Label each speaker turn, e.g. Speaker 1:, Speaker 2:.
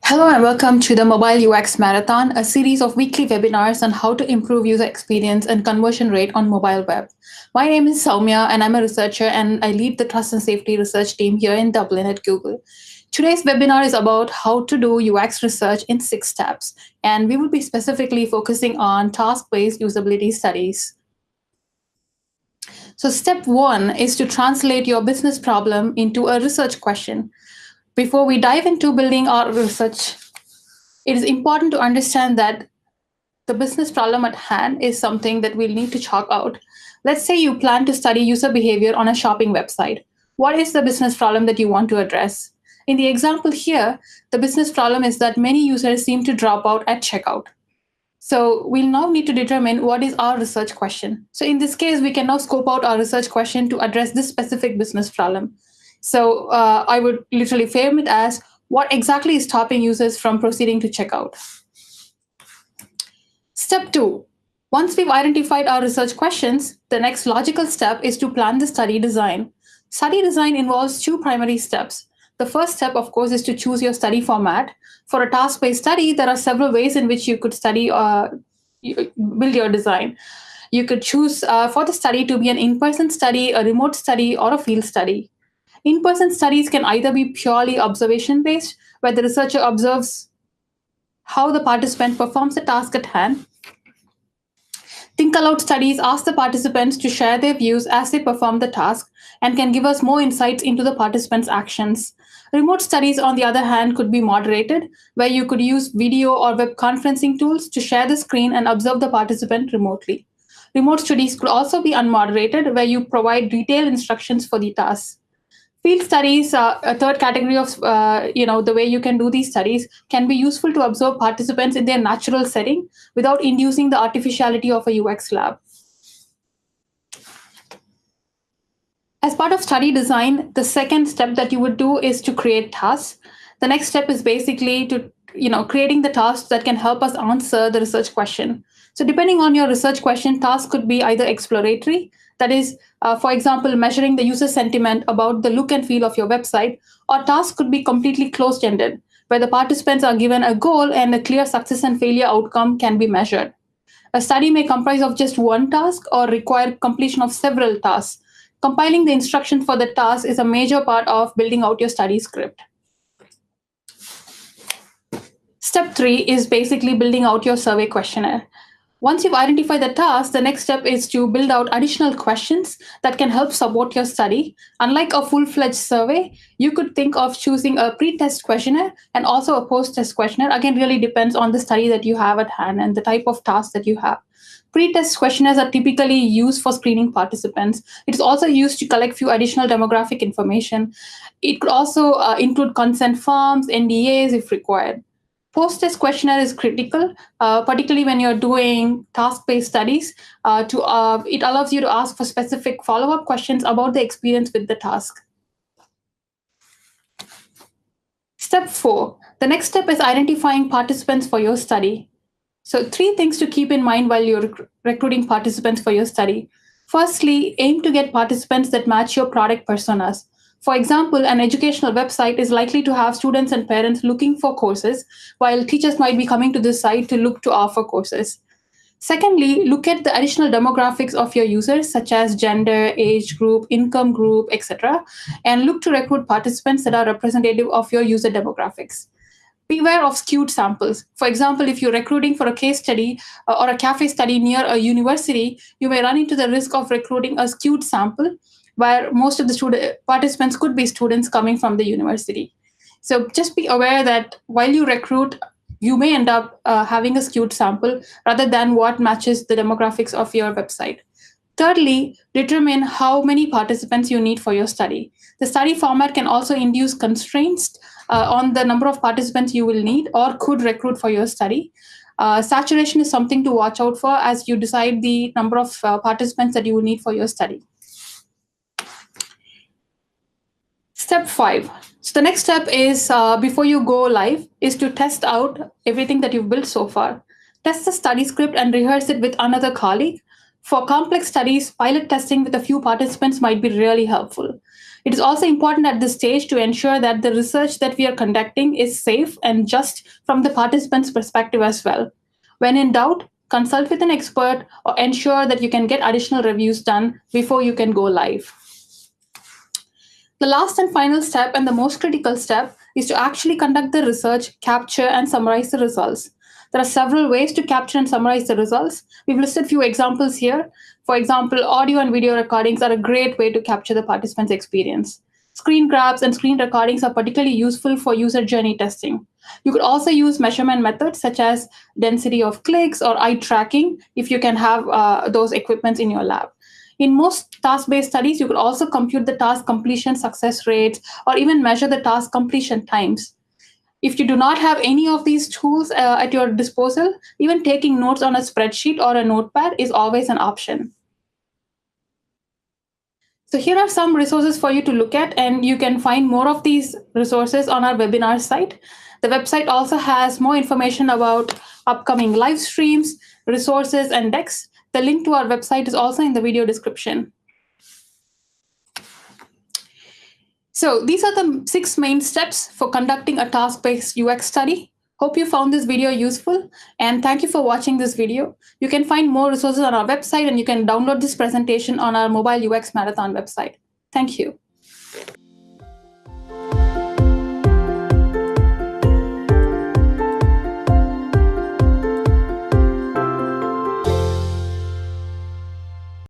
Speaker 1: Hello and welcome to the Mobile UX Marathon, a series of weekly webinars on how to improve user experience and conversion rate on mobile web. My name is Sowmya and I'm a researcher and I lead the trust and safety research team here in Dublin at Google. Today's webinar is about how to do UX research in 6 steps, and we will be specifically focusing on task-based usability studies. So step 1 is to translate your business problem into a research question. Before we dive into building our research, it is important to understand that the business problem at hand is something that we'll need to chalk out. Let's say you plan to study user behavior on a shopping website. What is the business problem that you want to address? In the example here, the business problem is that many users seem to drop out at checkout. So we'll now need to determine what is our research question. So in this case, we can now scope out our research question to address this specific business problem. So I would literally frame it as what exactly is stopping users from proceeding to checkout. Step 2. Once we've identified our research questions, the next logical step is to plan the study design. Study design involves 2 primary steps. The first step, of course, is to choose your study format. For a task-based study, there are several ways in which you could build your design. You could choose for the study to be an in-person study, a remote study, or a field study. In-person studies can either be purely observation-based, where the researcher observes how the participant performs the task at hand. Think Aloud studies ask the participants to share their views as they perform the task and can give us more insights into the participants' actions. Remote studies, on the other hand, could be moderated, where you could use video or web conferencing tools to share the screen and observe the participant remotely. Remote studies could also be unmoderated, where you provide detailed instructions for the task. Field studies, a third category of the way you can do these studies, can be useful to observe participants in their natural setting without inducing the artificiality of a UX lab. As part of study design, the second step that you would do is to create tasks. The next step is basically to creating the tasks that can help us answer the research question. So depending on your research question, tasks could be either exploratory, that is, for example, measuring the user sentiment about the look and feel of your website, or tasks could be completely closed-ended, where the participants are given a goal and a clear success and failure outcome can be measured. A study may comprise of just one task or require completion of several tasks. Compiling the instruction for the task is a major part of building out your study script. Step 3 is basically building out your survey questionnaire. Once you've identified the task, the next step is to build out additional questions that can help support your study. Unlike a full-fledged survey, you could think of choosing a pre-test questionnaire and also a post-test questionnaire. Again, really depends on the study that you have at hand and the type of task that you have. Pre-test questionnaires are typically used for screening participants. It is also used to collect few additional demographic information. It could also include consent forms, NDAs if required. Post-test questionnaire is critical, particularly when you're doing task-based studies. It allows you to ask for specific follow-up questions about the experience with the task. Step 4. The next step is identifying participants for your study. So 3 things to keep in mind while you're recruiting participants for your study. Firstly, aim to get participants that match your product personas. For example, an educational website is likely to have students and parents looking for courses, while teachers might be coming to this site to look to offer courses. Secondly, look at the additional demographics of your users, such as gender, age group, income group, etc., and look to recruit participants that are representative of your user demographics. Beware of skewed samples. For example, if you're recruiting for a case study or a cafe study near a university, you may run into the risk of recruiting a skewed sample where most of the participants could be students coming from the university. So just be aware that while you recruit, you may end up having a skewed sample rather than what matches the demographics of your website. Thirdly, determine how many participants you need for your study. The study format can also induce constraints on the number of participants you will need or could recruit for your study. Saturation is something to watch out for as you decide the number of participants that you will need for your study. Step 5. So the next step is, before you go live, is to test out everything that you've built so far. Test the study script and rehearse it with another colleague. For complex studies, pilot testing with a few participants might be really helpful. It is also important at this stage to ensure that the research that we are conducting is safe and just from the participant's perspective as well. When in doubt, consult with an expert or ensure that you can get additional reviews done before you can go live. The last and final step, and the most critical step, is to actually conduct the research, capture, and summarize the results. There are several ways to capture and summarize the results. We've listed a few examples here. For example, audio and video recordings are a great way to capture the participant's experience. Screen grabs and screen recordings are particularly useful for user journey testing. You could also use measurement methods such as density of clicks or eye tracking if you can have those equipments in your lab. In most task-based studies, you could also compute the task completion success rates or even measure the task completion times. If you do not have any of these tools at your disposal, even taking notes on a spreadsheet or a notepad is always an option. So here are some resources for you to look at, and you can find more of these resources on our webinar site. The website also has more information about upcoming live streams, resources, and decks. The link to our website is also in the video description. So these are the 6 main steps for conducting a task-based UX study. Hope you found this video useful, and thank you for watching this video. You can find more resources on our website, and you can download this presentation on our Mobile UX Marathon website. Thank you.